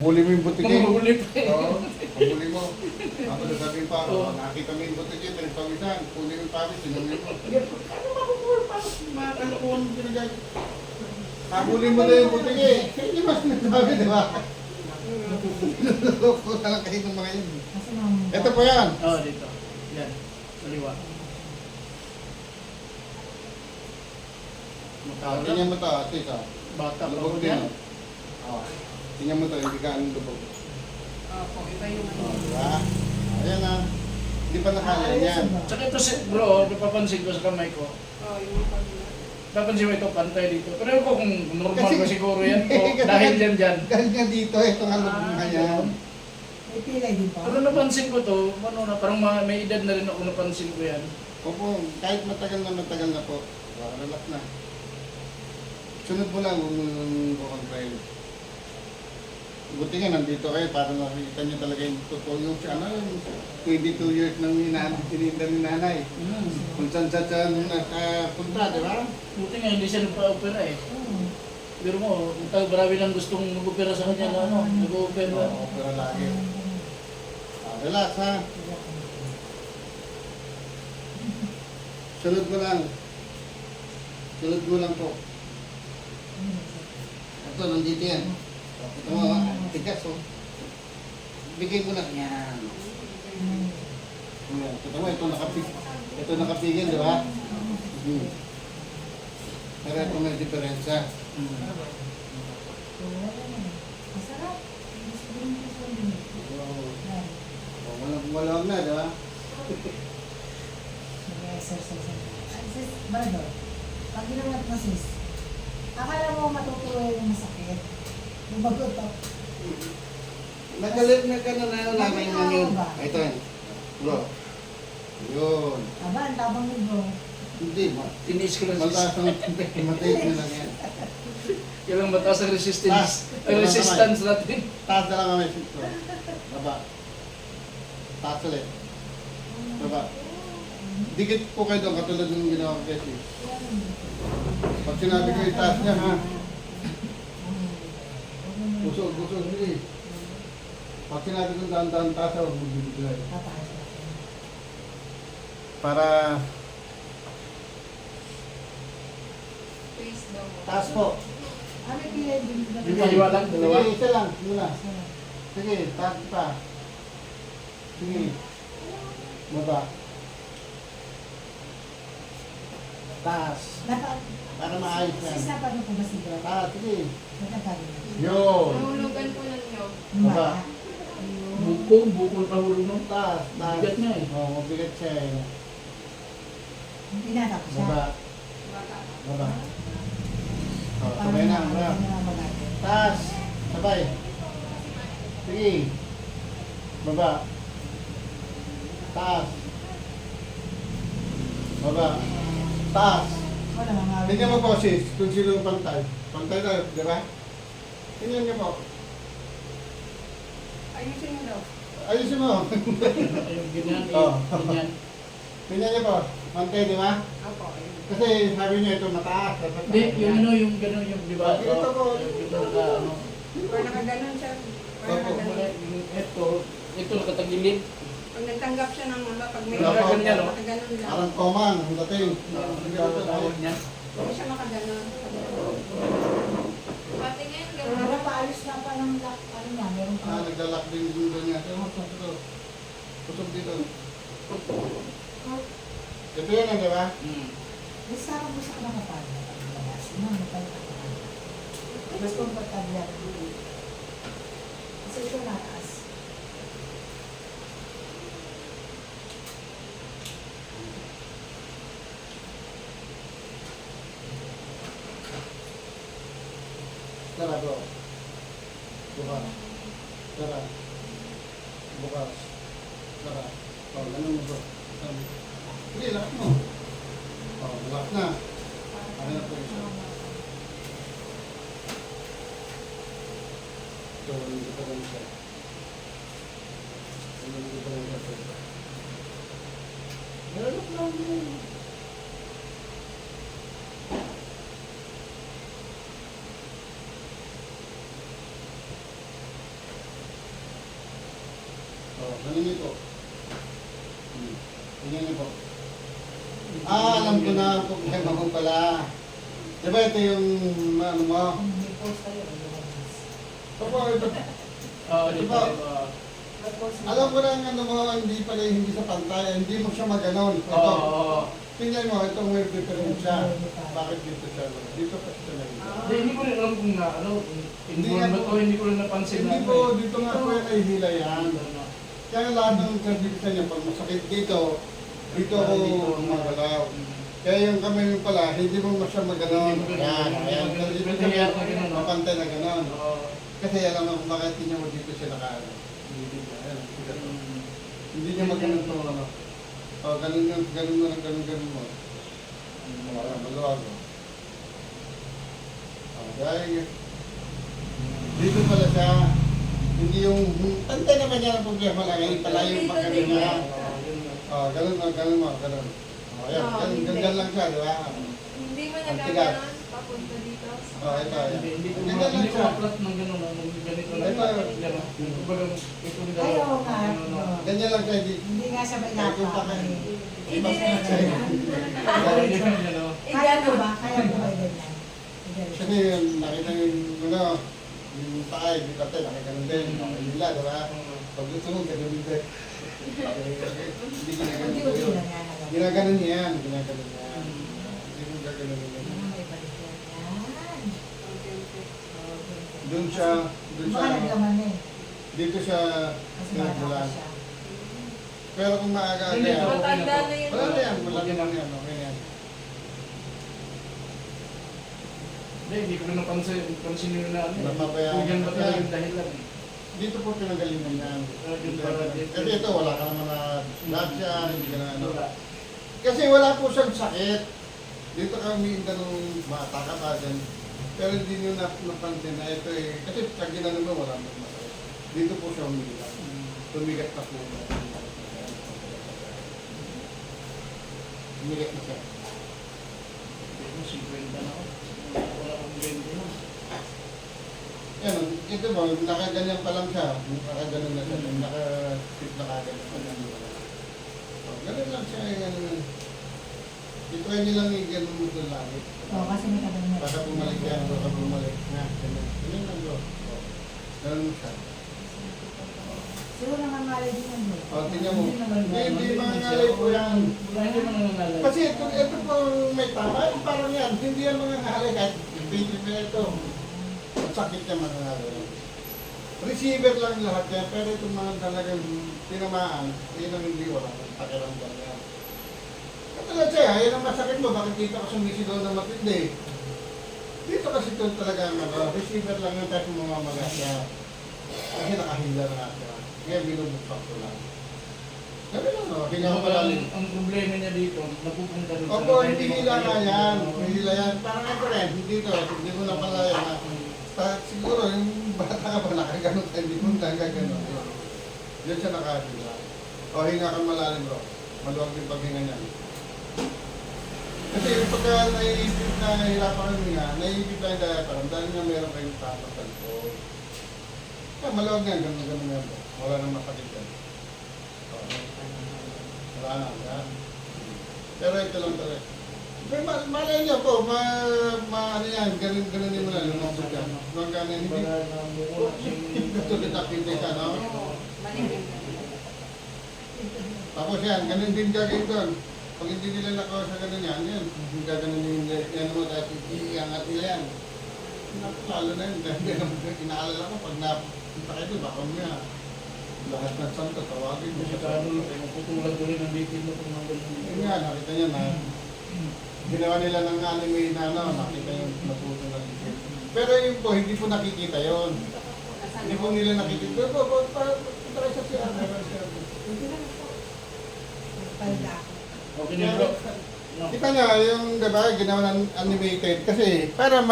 Huli mo yung butike. Mahuli pa eh. Oo, huli mo. Ako na sabi pa, nakita mo yung butike, pinagpawisan, huli mo yung pawis, sinuli mo. Ano makukuha pa? Makakalukuhan mo pinagay. Huli mo na yung butike. Hindi mas nagsabi, di ba? Naloko na lang kayo ng mga yun. Ito po yan. Oo, dito. Yan. Kaliwa. Matawag Tingnan mo ito, ate, ito. Bata pa Lubog ko din. yan. Oh. Tingnan mo ito, hindi ka anong lubog. Opo, iba yung ano. Diba? Ayan na. Hindi pa nakala yan. Tsaka ito bro, napapansin ko sa kamay ko. Oh, yung pagla. Napansin mo ito, pantay dito. Pero ko kung normal Kasi- ba siguro yan. O dahil dyan. Dahil nga dito, ito nga lubog nga yan. May pilay din pa. Pero napansin ko to, ano na, parang may edad na rin ako napansin ko yan. Opo, kahit matagal na po. Relax na. Sunod mo lang kung kukontrail. Buti nga nandito kayo para makikita nyo talaga yung totoo yung ano, yung 22 years nang tininda ni nanay. Kung saan nakapunta, di ba? Buti nga hindi siya nagpa-opera eh. Pero mo, marami lang gustong mag-opera sa kanya na ano, nag-opera. Oo, pero lagi. Relax ha. Sunod mo lang. Sunod mo lang po. Ito, nandito yan. Ito mo, tigas oh. Bigay mo lang yan. Ayan, ito mo, ito nakapigil, di ba? Pero ito may diferensya. Masarap. Walang na, di ba? Nag-exercise na. Sis, Bado, pag ginawat mo sis, akala mo matutuloy yung masakit. Yung bagot to. Nagalit na ka na namin mo yun. Ito yun. Bro. Yun. Aba, ang tabang mo bro. Hindi mo. Tiniis ko lang Mataas ang matay na lang yan. kailang mataas ang resistance. Taas. Ang resistance natin. Taas na lang kami. Baba. Taas ulit. Baba. Dikit po kayo doon katulad ng ginawa ko kasi. Pag sinabi ko itaas niya ha. Busog, hindi. Pag sinabi ko dahan-dahan taas ako, magbibigay. Tataas na. Para Face daw. taas po. Ah, may pilay din. Yung kaliwa lang, dalawa. Sige, isa lang. Muna. Sige, taas pa. Sige. Baba. Taas. Para maayos yan. Sis, napano po ba si bro? Taas, sige. Natagal. Yun. Nahulugan po ng loob. Baba. Bukol pa hulog nung. Taas, taas. Bigat niya eh. Oo, mabigat siya eh. Tinatak siya. Baba. Baka. Baba. Oh, sabay na. Baba. Taas. Sabay. Sige. Baba. Taas. Baba. Taas. Wala mga Tingnan mo po sis, kung sino yung pantay. Pantay na, di ba? Tingnan niyo po. Ayusin mo daw. Ayusin mo. Yung ganyan, Oo. ganyan. Tingnan niyo po. Pantay, di ba? Opo, ayun. Kasi sabi niyo ito mataas. dapat Hindi, mataas. yung ano, yung gano'n, yung di ba? Ito po. Ito naka, ano. Or nakaganon siya. Or Opo. nakaganon. Ito nakatagilid. Pag nagtanggap siya ng mga, pag may Opo. nakaganon Opo. nakaganon lang. Parang komang, ang dating. Tawag niya. Hindi siya makaganon. Pati ngayon, Pero gano'n. paalis na pa ng lock, ano na, meron pa. Naglalak din yung dulo niya. Ito mo, ito. Putok dito. Ito yun, di ba? Basta ako gusto ko nakapag. Ano, napag-kapag. Mas komportable ako. Kasi ito nataas. Tara, bro. Bukas. Tara. Bukas. Tara. Oh, ganun mo, bro. Sige, lakad mo. Oh, relax na. Akin na po isa. Ito, hindi pa lang siya. Hindi pa lang siya. Relax lang. ganun niyo po. Ganyan niyo po. Alam ko na, problema mo pala. Diba ito yung, ano mo? May post kayo, lumabas. Opo, ito. Di ba? May post na- Alam ko na ang ano mo, hindi pala hindi sa pantay, hindi mo siya maganon. Ito, Oo. tingnan mo, itong may diferensya. Bakit dito siya? Dito pa siya lang. Hindi ko rin alam kung na, ano, Hindi inform nga ba po. to, hindi ko rin napansin Hindi na. po, dito nga po yung ay hila yan. Kaya lahat ng karbibisa niya, pag masakit dito, dito ako gumagalaw. Kaya yung kamay mo pala, hindi mo siya maganon. Yan, ayan. Dito siya mapantay na ganon. Kasi alam mo kung bakit tingnan mo dito siya naka-ano. Hindi niya maganon to, ano. O, ganun mo. Maluwag. Dahil dito pala siya, hindi yung, tantay naman niya ang problema lang, yung pala yung pagkakas niya. Ganun mo. O, ayan, ganyan lang siya, di ba? Hindi mo Ang tigas. nagaganon papunta dito sa Ito, ayan. Hindi ko Ganyan lang siya. ma-flat ng gano'n, ganito lang. Ito. Kumbaga, ito rin Ay, oo nga. Ganyan lang siya, hindi. Hindi nga siya may Kaya kung lapa. bakit- I-diretso na. Kaya mo ba? Kaya mo ba ganyan? Kasi nakita yung, yung tayo, yung tatay, nakita nun din, nila, di ba? Pag gusto mo, ganun din. Hindi ginaganon ko Unti-unti yun. lang yan. alam. Ginaganon niya yan, ginaganon niya yan. Hindi mo gaganon niya. May balik yan. Yan. Doon siya, Baka naglaman na eh. dito siya Kasi bata pa pinagmulan. siya. Pero kung maaga-aga Hindi, yan, Matanda na yun. wala na yan, wala na yan, okay na yan. Hindi ko rin napansin yun na ano. Napabayaan. Kung yan ba talaga yung dahilan eh. Dito po pinagalingan yan. Yun para dito. Kasi ito, wala ka naman na lahat siya, hindi ka na ano. Wala. Kasi wala po siyang sakit. Dito kami nung bata ka pa dyan. Pero hindi nyo napansin na ito eh. Kasi pag ginano mo, wala nang masakit. Dito po siya umigat. Tumigat na po. Umigat na siya. Ito, 50 na ako. Wala akong 20 na. Yan, ito ba, nakaganyan pa lang siya. Nakaganon na siya. Naka-fit na kagad. Ganun lang siya. Ito ay nilang i-ganon mo doon lagi. Oo, kasi may kaganyan. Baka bumalik yan, baka bumalik. Nga, ganun. Ganun lang bro. Ganun siya. Siguro naman malay din yan eh. O, tingnan mo. Hindi naman Hindi mangangalay po yan. Hindi mo nangangalay. Kasi ito po may tama, parang yan. Hindi yan mangangalay kahit 20 minuto. Ang sakit niya mangangalay. Receiver lang lahat yan, pero itong mga talagang tinamaan, yun ang hindi wala. Pakiramdam yan. Katulad siya, yan ang masakit mo, bakit dito ka sumisigaw na matindi? Dito kasi ito talaga receiver lang yung type mo mamaga siya. Kasi nakahila na siya. Kaya binubuksan ko lang. Sabi lang, no? Hinga ko malalim. Ang problema niya dito, napupunta doon Opo, hindi hila nga yan. Hindi hila yan. Parang ito rin, dito, hindi mo na pala yan. Siguro, yung bata ka pa nakaganon tayo, hindi mo nakaganon. Diyan siya nakahila. O, hinga kang malalim bro. Maluwag yung paghinga niya. Kasi yung pagka naiipit na nahihirapan kami nga, naiipit na yung diaphragm dahil nga meron kayong tapas sa likod. Kaya maluwag yan, ganun yan bro. Wala nang masakit yan. Wala na, yan. Pero ito lang talaga. Pero malay niyo po, ano yan, ganun mo na, lumabot yan. Huwag ka na, hindi. Ito kita ka, no? Tapos yan, ganun din gagawin doon. Pag hindi nila nakawa sa ganun yan, yan. Hindi gaganon yung yan mo dahil iangat nila yan. Lalo na yun, dahil inaalala ko pag napunta kayo doon, baka niya. Lahat ng santo, tawagin mo siya. Putulan ko rin ang bitin mo kung nandun. Yun nga, nakita niya na ginawa nila ng anime na ano, nakita yung natuto na dito. Pero yun po, hindi po nakikita yun. Hindi po nila nakikita. Punta kayo sa siya. Palda. Okay na bro. No. Kita nga, yung diba, ginawa ng animated kasi para